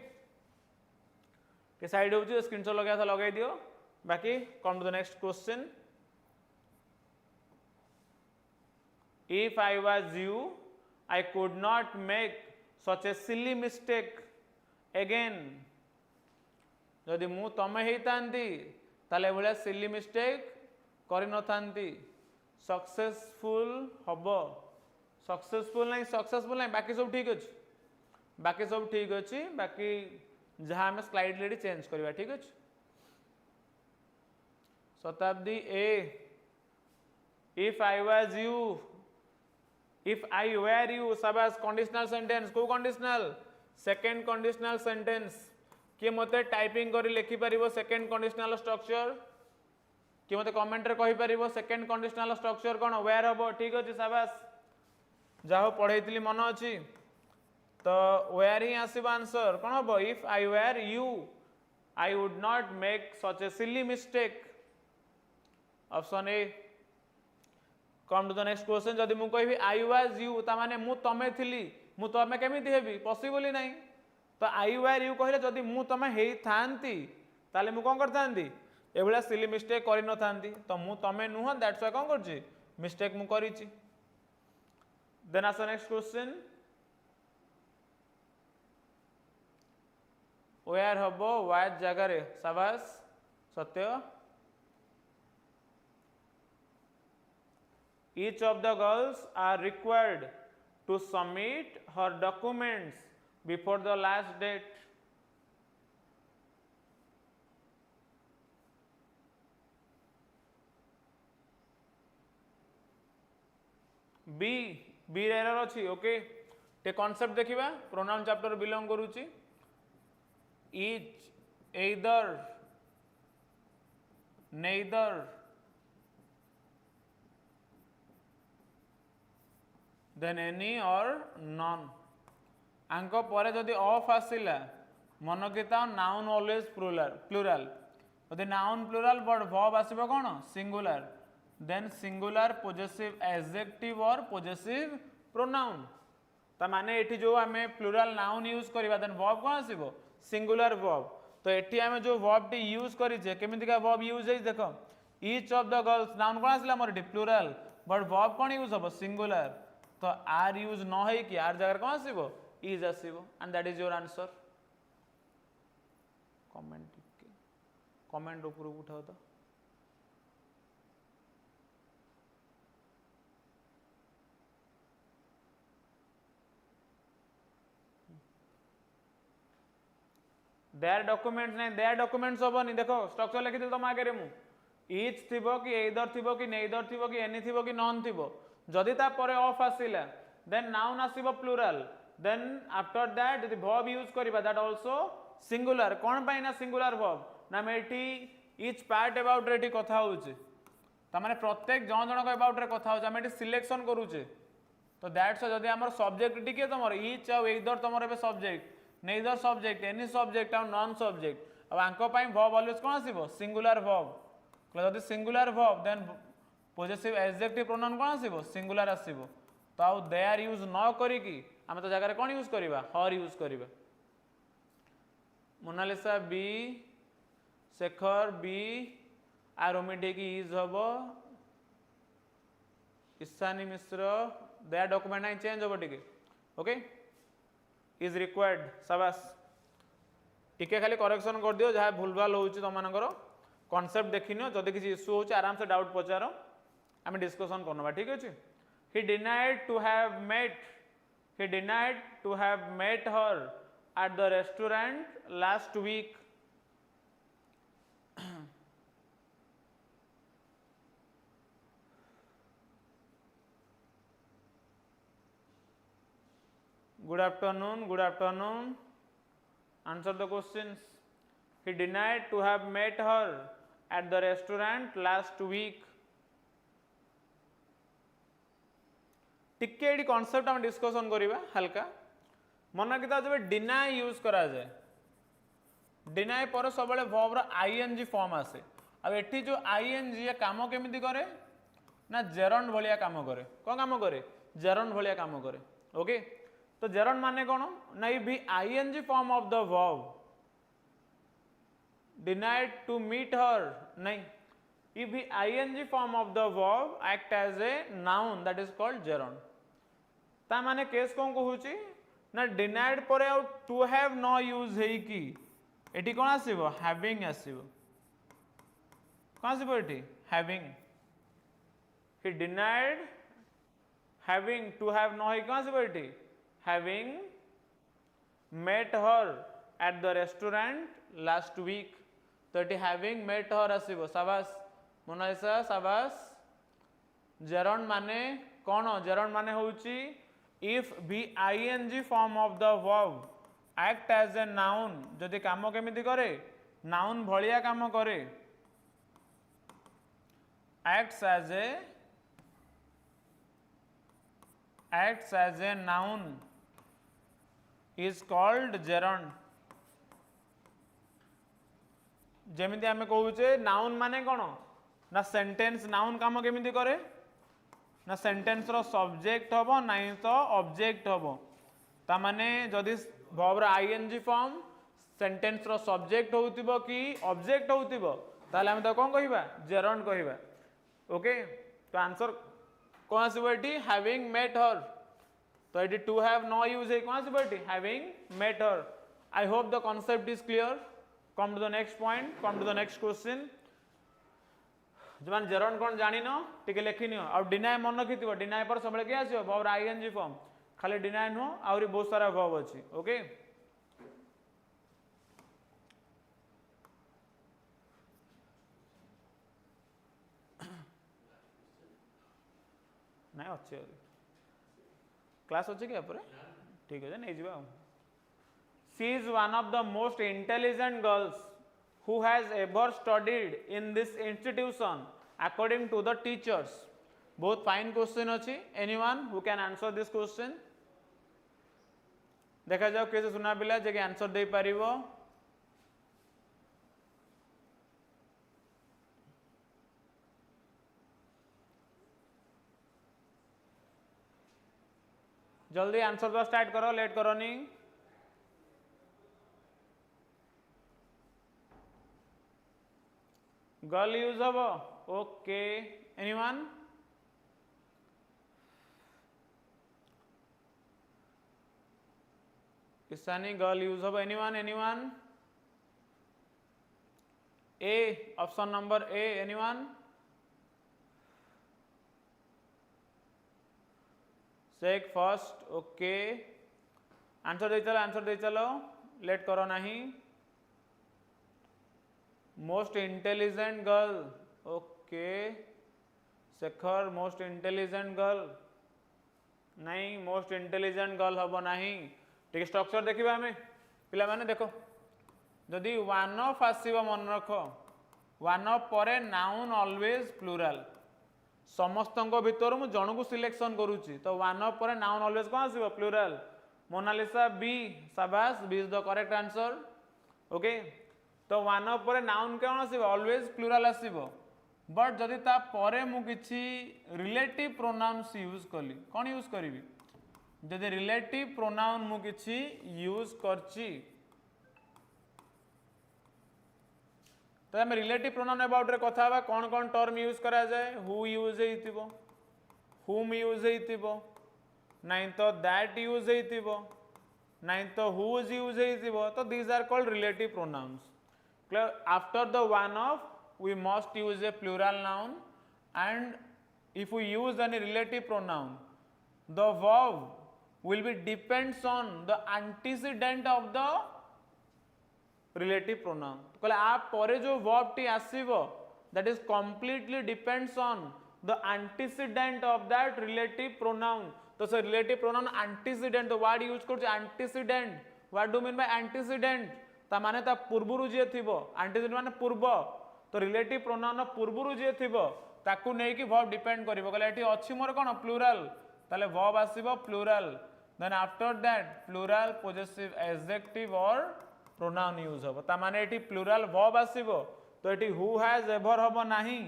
के साइड होची स्क्रीनशॉट लगा था लगाई दियो। बाकी come to the next question. If I was you I could not make such a silly mistake again जदि मु तमे हेतांती ताले भले सिली मिस्टेक करि न थांती सक्सेसफुल हबो सक्सेसफुल नहीं बाकी सब ठीक अच्छे बाकी सब ठीक अच्छे बाकी जहाँ हमें स्लाइड लेडी चेंज करवा ठीक अच्छे। Shatabdi A if I was you if I were you शाबाश कंडीशनल सेंटेंस को कंडीशनल सेकंड कंडीशनल सेंटेंस किए मते टाइपिंग करी लिखि परिबो सेकंड कंडीशनल स्ट्रक्चर कि मते कमेंट रे कहि परिबो सेकंड कंडीशनल स्ट्रक्चर कोन वेयर हबो ठीक अछि शाबाश जाहो पढैतली मन अछि तो वेयर ही आसीबो आंसर कोन हबो if I were you I would not make such a silly mistake. Option A. Come to the next question. जदि मु कहि I was you ता माने मु तमे थिली मु तमे केमिति हेबी पॉसिबल ही नहीं तो I were you कहले जदि मु तमे हेई थांती ताले मु कोन करथांती एभला सिली मिस्टेक करि न थांती तो मु तमे नुह दैट्स व्हाई कोन करछि मिस्टेक मु करिछि. Then as the next question, where हबो वाज जगह रे शाबाश सत्य. Each of the girls are required to submit her documents before the last date. B error अच्छी ओके टे कॉन्सेप्ट देखिबा प्रोनाउन चैप्टर बिलोंग करूची each either neither then any or none आंको परे जदि ऑफ आसिला मन किता नाउन ऑलवेज प्लूरल जदि नाउन प्लूरल बट वर्ब आसीबो कोन singular then singular possessive adjective or possessive pronoun ता माने एठी जो आमे प्लूरल नाउन यूज करबा देन वर्ब कोन आसीबो सिंगुलर वर्ब तो एठी आमे जो वर्ब टी यूज करी जे केमिति का वर्ब यूज है देखो each of the girls noun कोन आसिला मोर एठी प्लूरल बट वर्ब कोन यूज हबो सिंगुलर तो आर यूज न है कि आर जगह कोन आसीबो इज आसीबो and that is your answer. Comment ऊपर उठाओ तो देयर डॉक्यूमेंट्स नहीं देयर डॉक्यूमेंट्स होबनी देखो स्ट्रक्चर लिखि दिल तुम आगे मु ईच थिबो कि एइदर थिबो कि नेइदर थिबो कि एनी थिबो कि नॉन थिबो जदि ता परे ऑफ आसिला देन नाउन आसीबो प्लूरल देन आफ्टर दैट यदि वर्ब यूज करबा दैट आल्सो सिंगुलर कोन पाई ना सिंगुलर वर्ब ना मेठी ईच पार्ट अबाउट रेटी कथा होउचे ता माने प्रत्येक जण जण को अबाउट रे कथा होउचे हम एठी सिलेक्शन करूचे तो दैट्स जदि हमर सब्जेक्ट टिके तमर ईच आ एइदर तमर एबे subject neither subject any subject or non subject अब आंको पाई verb always कोन आसीबो singular verb जदि singular verb then possessive adjective pronoun कोन आसीबो singular आसीबो तो आउ there यूज न करी कि हम तो जगह रे कोन यूज करिबा her यूज करिबा. मोनालिसा बी शेखर बी आरोमिडे की इज हबो ईशानी मिश्र their document नहीं चेंज हबो टिके ओके इज रिक्वायर्ड शाबाश टिके खाली करेक्शन कर दियो जहाँ भूलभाल होउची तुम मानकर कॉन्सेप्ट देखिनियो जदि किसी इश्यू होउची आराम से डाउट पचारो आम डिस्कशन करनबा ठीक अछि. he denied to have met her at the restaurant last week. Good afternoon. Answer the questions. He denied to have met her at the restaurant last week. टिके AD concept हम discussion करिबा हल्का मन किता जब deny use करा जाए deny पर सबले वर्ब रो आईएनजी फॉर्म आसे अब एठी जो आईएनजी ये काम केमिति करे ना जेरंड भलिया काम करे कोन काम करे जेरंड भलिया काम करे ओके तो जेरंड माने कोन ना ई भी ING form of the verb denied to meet her नहीं if the ing form of the verb act as a noun that is called gerund ता माने केस कोन कहूची ना denied परे आउ to have no use हेई की एटी कोन आसीबो having आसीबो कोन आसीबो एटी having he denied having to have no हेई कोन आसीबो एटी having met her at the restaurant last week तो ये having met her आसीबो शाबाश मोनालिसा शाबाश जेरंड माने कौन जेरंड माने होउची if the ing form of the verb act as a noun जदि काम केमिति करे नाउन भलिया काम करे acts as a noun is called gerund जेमिति आमे कहूचे नाउन माने कोन ना सेंटेंस नाउन काम केमिति करे ना सेंटेंस रो सब्जेक्ट हबो नाही तो ऑब्जेक्ट हबो ता माने जदि वर्ब रो आईएनजी फॉर्म सेंटेंस रो सब्जेक्ट होउतिबो कि ऑब्जेक्ट होउतिबो ताले हम तो कोन कहिबा जेरंड कहिबा ओके तो आंसर कोन आसीबो एटी हैविंग मेट हर तो एटी टू हैव नो यूज है कोन आसीबो एटी having met her I hope the concept is clear come to the next point come to the next question जमान जेरंड कोन जानि न टिके लेखि नियो आ डिनाय मन रखिथिबो डिनाय पर सबले के आसीबो वर्ब आईएनजी फॉर्म खाली डिनाय नो आउरी बहुत सारा वर्ब अछि ओके नहीं अच्छे क्लास अच्छे क्या पर ठीक है नहीं Jeeva she is one of the most intelligent girls who has ever studied in this institution according to the teachers बहुत फाइन क्वेश्चन अच्छी anyone who can answer this question देखा जाओ कैसे सुना पिला जे आंसर दे पारिबो जल्दी आंसर तो स्टार्ट करो लेट करो नहीं गर्ल यूज हबो okay anyone Ishani girl use हबो anyone anyone A option number A anyone check first okay answer दे चलो लेट करो नहीं most intelligent girl okay Shekhar most intelligent girl नहीं मोस्ट इंटेलिजेंट गर्ल हम नहीं ठीक स्ट्रक्चर देखा आम पिला माने देखो जदि वन ऑफ आसीबो मन रख वन ऑफ परे नाउन ऑलवेज प्लूराल समस्त भितर मु जन को सिलेक्शन करुच्ची तो वन ऑफ परे नाउन ऑलवेज कौन आसीबो प्लूराल मोनालिसा बी शाबाश B is the correct answer okay तो वन ऑफ परे नाउन कौन आसीबो ऑलवेज प्लूराल आसीबो बट जदि ता परे मु किछि रिलेटिव प्रोनाउंस यूज कली कौन यूज करिवि जदि रिलेटिव प्रोनाउन मु किछि यूज करछि तो हम रिलेटिव प्रोनाउन अबाउट रे कथा बा कौन कौन टर्म यूज करा जाए हु यूज हेतिबो हुम यूज हेतिबो नहीं तो दैट यूज हेतिबो नहीं तो हुज यूज हेतिबो तो these are called relative pronouns after the one of we must use a plural noun and if we use any relative pronoun the verb will be depends on the antecedent of the relative pronoun कहले आप परे जो verb टी आसीबो that is completely depends on the antecedent of that relative pronoun तो से relative pronoun antecedent the word use करछ antecedent what do you mean by antecedent ता माने ता पूर्वरु जे थिबो एंटीसीडेंट माने पूर्व तो रिलेटिव प्रोनाउन पूर्वरु जे थिबो ताकू नै कि वर्ब डिपेंड करिवो कहले एठी अछि मोर कोन प्लूरल ताले वर्ब आसीबो plural then after that plural possessive adjective or pronoun use होबो ता माने एठी प्लूरल वर्ब आसीबो तो एठी हु हैज एवर होबो नाही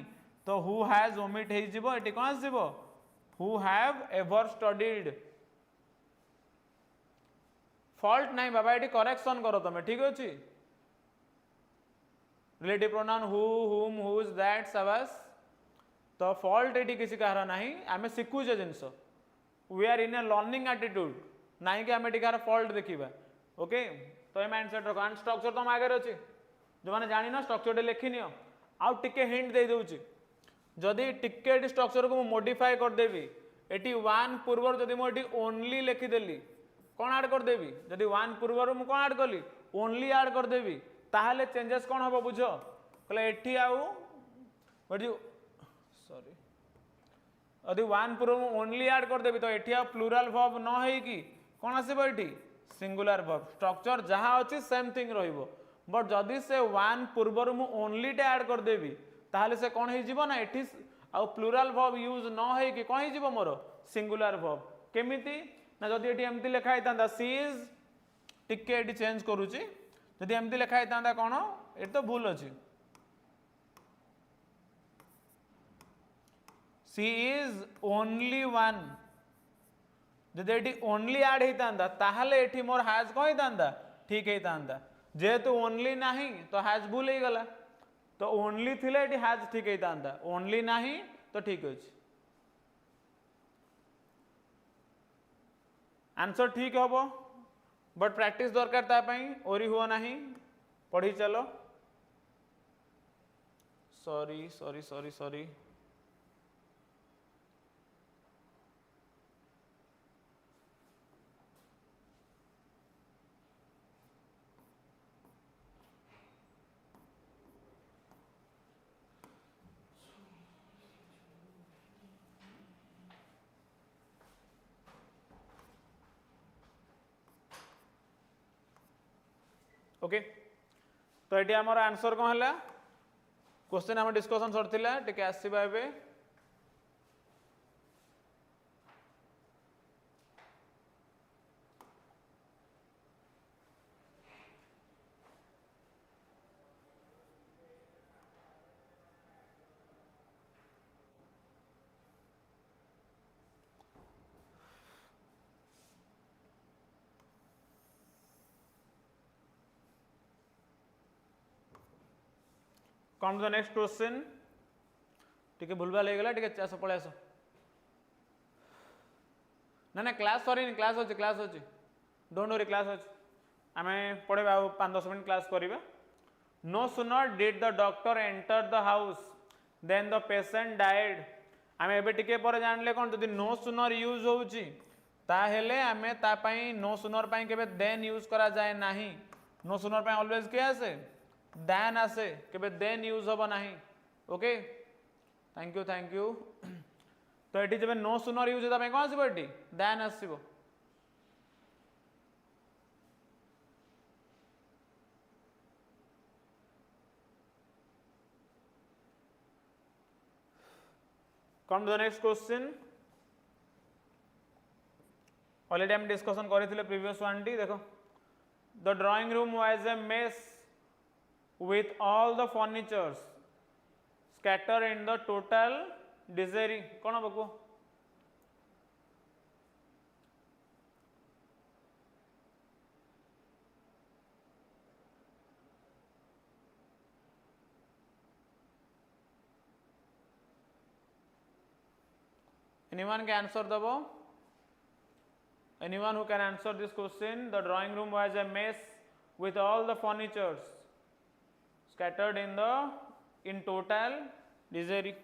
तो हु हैज ओमिट हे जिवो एठी कोन आसीबो who have ever studied fault नहीं बाबा ये करेक्शन करो तुम ठीक अच्छे relative pronoun who whom whose that सबस तो फॉल्ट ये किसी कहार नहीं आम शिखुचे जिनस we are in a learning attitude नहीं कि आम टिकार फॉल्ट देखा ओके तो ये माइंडसेट रख एंड स्ट्रक्चर तुम आगे अच्छे जो मैंने जानी ना स्ट्रक्चर लिखि नियो आउ टिके हिंट दे दूची जदि टिके स्ट्रक्चर को मॉडिफाई करदेवी एटी वन पूर्व जदि मुझे ओनली लिखिदेली कौन ऐड करदेवी जदि वन पूर्व मु कौन ऐड कली ओनली ऐड करदेवी ताहले चेंजेस कौन हम बुझ कहले एठी आउ सॉरी यदि वन पूर्व ओनली ऐड करदेवी तो एठी आ प्लूरल वर्ब न है कि कौन आसीबो एठी सिंगुलर वर्ब स्ट्रक्चर जहाँ अच्छी सेम थिंग रहिबो बट जदि से वन पूर्व मु ओनली टे ऐड करदेवी ताहले से कौन है जीवो ना एठी आ प्लूरल वर्ब यूज न है कि कौन है जीवो मोर सिंगुलर वर्ब केमिति ना जदि एटी एमती लिखा होता सी इज टिके चेंज करुच्ची जदि एमती लिखा होता कौन ये तो भूल अच्छी सी इज ओनली वन जदि एटी ओनली ऐड होता ताहले एटी मोर हैज कौन होता ठीक होता जेहेतु ओनली नहीं तो हैज भूल हो गला तो ओनली थिले एटी हैज ठीक होता ओनली नहीं तो ठीक अच्छे आंसर ठीक हम बट प्रैक्टिस दरकार तापाई ओरी हुआ नहीं पढ़ी चलो sorry sorry sorry sorry okay तो ये आमर आंसर कौन है क्वेश्चन आम डिस्कसन सरथिला टिके आसीबा एबे come to the next question टिके भूलभाल हो गला टिके आस पळे आस ना ना क्लास सॉरी क्लास अच्छी डोंट वरी क्लास अच्छी आम पढ़े 5-10 मिनट क्लास करिबा no sooner did the doctor enter the house then the patient died आम एबे टिके पर जानले कोन जदि नो सुनर यूज होउची ताहेले आमे ता पई नो सुनर पई केबे देन यूज करा जाए नाही नो सुनर पई ऑलवेज के आसे देन आसे केबे देन यूज होबो नाही ओके थैंक यू तो एटी जब नो सुनर यूज होता कौन आसो एटी देन आसो come to the next question already हम डिस्कशन करथिले प्रीवियस वन टी देखो the drawing room was a mess with all the furnitures scattered in the total disorder कौन बको anyone can answer dabo anyone who can answer this question the drawing room was a mess with all the furnitures scattered in total disorder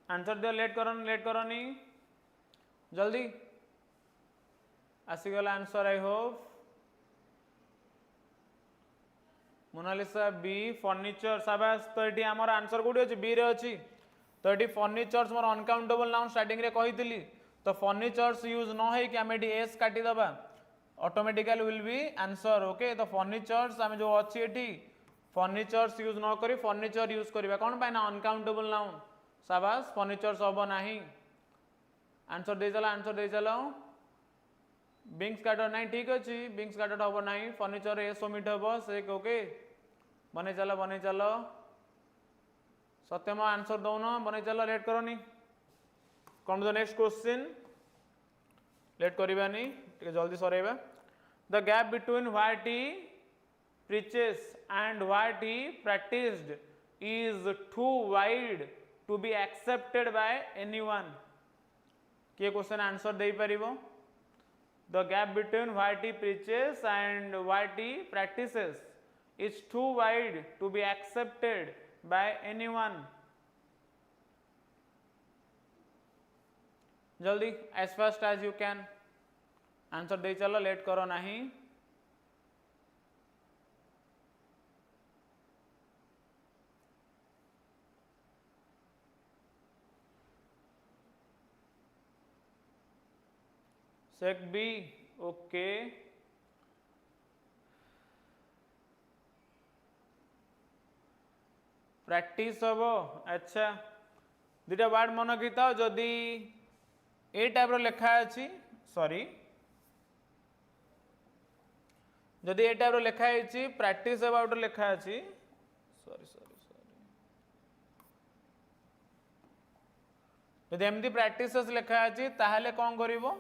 answer दियो late करो नहीं जल्दी आसीगला answer I hope Mona Lisa be furniture साबास तो ये आमर answer कौटी अच्छी बी रे अच्छी तो ये फर्निचर्स मोर अनकाउंटेबल नाउन स्टार्टिंग रे कही तो फर्निचर्स यूज न हो कि आम एस काटिदबा automatically will be answer okay तो फर्निचर्स आम जो अच्छी ये फर्निचर्स यूज न करी फर्निचर यूज करवा कौन पाए ना अनकाउंटेबल नाउन साबास फर्निचर्स हम नहीं आंसर दे चलो बिंग स्कैटर नहीं ठीक अच्छी बिंग स्कैटर हम नहीं फर्निचर एस ओमिट हम से ओके बने चलो सत्यम आंसर दौन बने चलो लेट करनी come to the next question late करवानी जल्दी सरेबा the gap between what he preaches and what he practised is too wide to be accepted by anyone किए क्वेश्चन आंसर दे परिबो the gap between what he preaches and what he practices is too wide to be accepted by anyone जल्दी as fast as you can answer दे चलो late करो नहीं सेक B okay practice हम अच्छा दुटा वर्ड मन रखिथा जदि ए टाइप रो लिखा अछि सॉरी जदि ए टाइप रो लिखा है प्रैक्टिस अबाउट लिखा अछि सॉरी सॉरी सॉरी जदि एमती प्रैक्टिस लिखा अछि ताहले कौन करिवो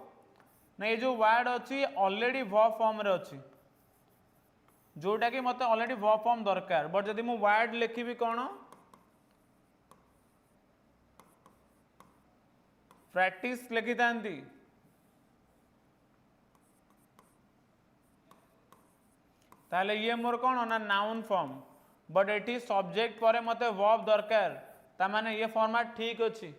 ना ये जो वर्ड अछि ऑलरेडी वर्ब फॉर्म रे अछि जोटा कि मते ऑलरेडी वर्ब फॉर्म दरकार बट जदि मु वर्ड लिखिबी कोन प्रैक्टिस लिखि थांती ताले ये मोर कोन ना noun form but eighty subject परे मते वर्ब दरकार ता माने ये फॉर्मेट ठीक अछि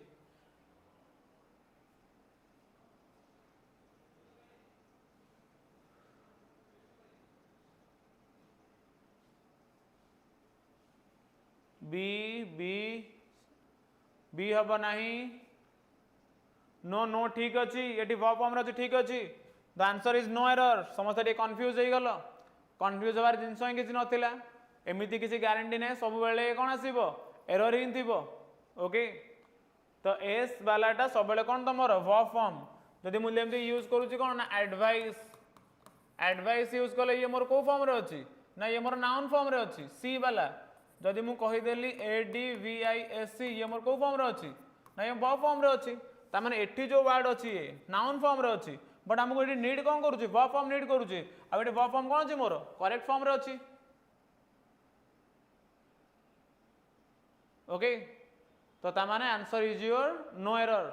बी बी बी हब नाही नो नो ठीक अच्छी ये वर्ब फॉर्म अच्छी ठीक अच्छी the answer is no error समस्त टे कंफ्यूज हो गल कंफ्यूज हबार जिनस ही किसी नथिला एमिति किसी गारंटी नहीं सब बेले कौन आसीबो एरर ही थिबो ओके तो एस वालाटा सब बेले कौन तमर वर्ब फॉर्म जदि मु लेमती यूज करूची कौन ना एडवाइस एडवाइस यूज कले ये मोर को फॉर्म रे अछि ना ये मोर नाउन फॉर्म रे अछि सी वाला जदि मु कहि देली A D V I S C ये मोर को फॉर्म रे अछि ना ये वर्ब फॉर्म रे अछि ता माने एठी जो वर्ड अछि ये नाउन फॉर्म रे अछि बट हमको एठी नीड कोन करूची वर्ब फॉर्म नीड करूची आ एठी वर्ब फॉर्म कोन अछि मोर करेक्ट फॉर्म रे अछि ओके तो ता माने answer is your no error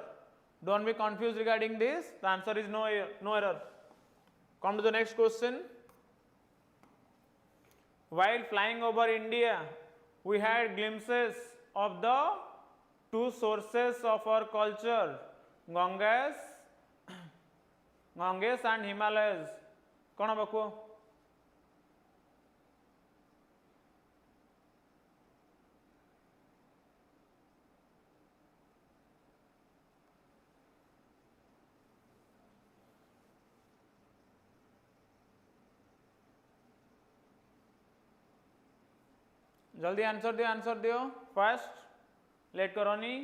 don't be confuse regarding this the answer is no error come to the next question while flying over India we had glimpses of the two sources of our culture Ganges and Himalayas कौन बको जल्दी answer दियो first let करनी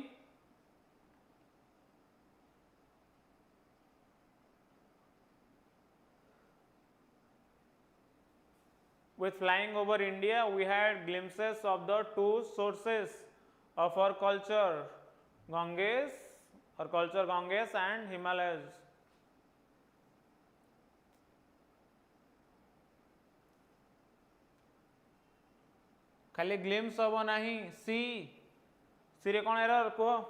with flying over India we had glimpses of the two sources of our culture Ganges and Himalayas खाली glimpse हम नहीं सी रे कौन error कह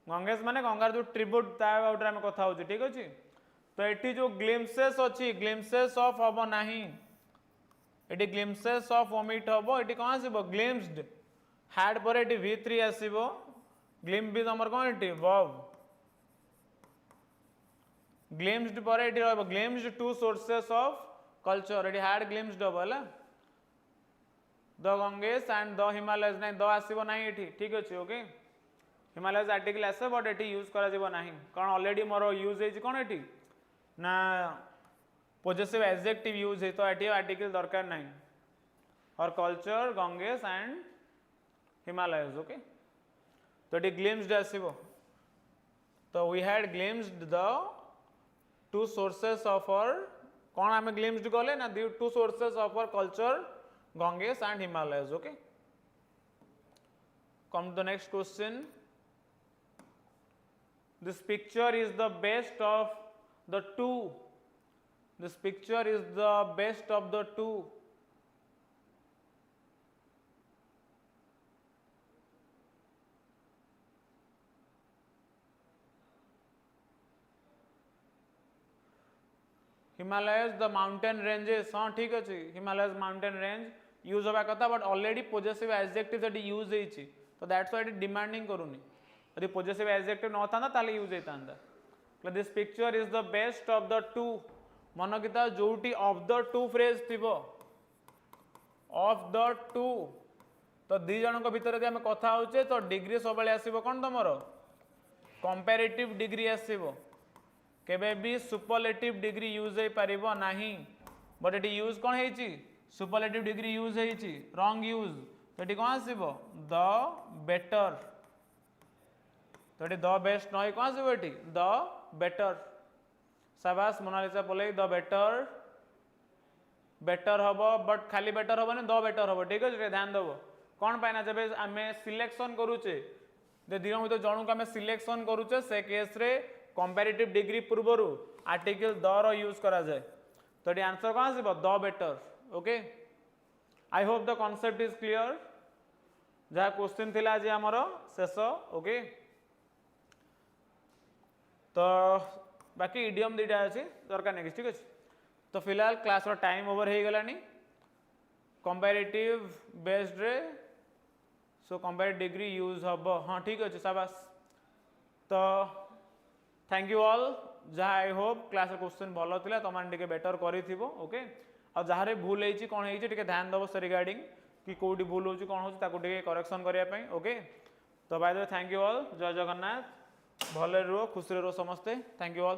गंगेश माने गंगार जो ट्रिब्यूट ताउटर आम कथा होची ठीक अछि तो एटी जो ग्लिम्सेस अछि ग्लिम्सेस ऑफ हम नहीं एटी ग्लिम्सेस ऑफ ओमिट हम एटी कौन आसीबो ग्लिम्स्ड हैड पर एटी v3 आसीबो ग्लिम भी हमर कौन एटी वर्ब ग्लिम्स्ड पर एटी रहबो glimpsed to sources of culture already had glimpsed of है the Ganges and the Himalayas नहीं द आसीबो नहीं एठी ठीक अछि ओके Himalayas आर्टिकल आसे बट एठी यूज करा जिवो नहीं कारण ऑलरेडी मोर यूज है कोन एठी ना पोजेसिव एडजेक्टिव यूज है तो एठी आर्टिकल दरकार नहीं और culture Ganges and Himalayas okay तो एठी glimpsed आसीबो तो we had glimpsed the two sources of our कौन आम ग्लिम्स्ड गले ना the two sources of our culture Ganges and Himalayas okay come to the next question this picture is the best of the two this picture is the best of the two Himalayas the mountain ranges हाँ ठीक अच्छी Himalayas mountain range use होगा कथा but already possessive adjective सेठी use होईची तो that's why it demanding करूनी यदि पोजेसिव एडजेक्टिव न था ताले यूज होता this picture is the best of the two मन किता जोटी ऑफ द टू फ्रेज थिबो ऑफ द टू तो दी जनक भितर यदि हम कथा होचे तो डिग्री सबले आसीबो कोन तमरो कंपैरेटिव डिग्री आसीबो केबे भी सुपरलेटिव डिग्री यूज होई परिबो नाही बट इट यूज कोन हेची सुपरलेटिव डिग्री यूज होईची रॉन्ग यूज तो ये कौन आसीबो द बेटर तो ये द बेस्ट नई कौन आसीबो ये द बेटर शाबाश मोनालिसा बोले द बेटर बेटर हम बट खाली बेटर हम द बेटर हम ठीक अच्छे ध्यान दब कौन पाइना जब आम सिलेक्शन करुचे दिनों भर जन को आम सिलेक्शन करुचे से केस रे कंपैरेटिव डिग्री पूर्वर आर्टिकल द रो यूज करा जाए तो ये आंसर कौन आसीबो the better okay I hope the concept is clear जहाँ क्वेश्चन थिला आज आमर शेष ओके तो बाकी इडियम दुईटा अच्छी दरकार नहीं ठीक अच्छे तो फिलहाल क्लास टाइम ओवर हो गलानी कंपैरेटिव बेस्ड रे सो कंपैरेटिव डिग्री यूज हम हाँ ठीक अच्छे शाबाश तो थैंक यू ऑल जहाँ आई होप क्लास क्वेश्चन भल था तुम मैंने बेटर करिथिबो ओके आ जहाँ भूल होती कौन होती ध्यान दब से रिगार्डिंग कि कौटी भूल हो कौन हो करेक्शन करने ओके तो by the way thank you all जय जगन्नाथ भले रुह खुशी रुह समस्ते थैंक यू ऑल।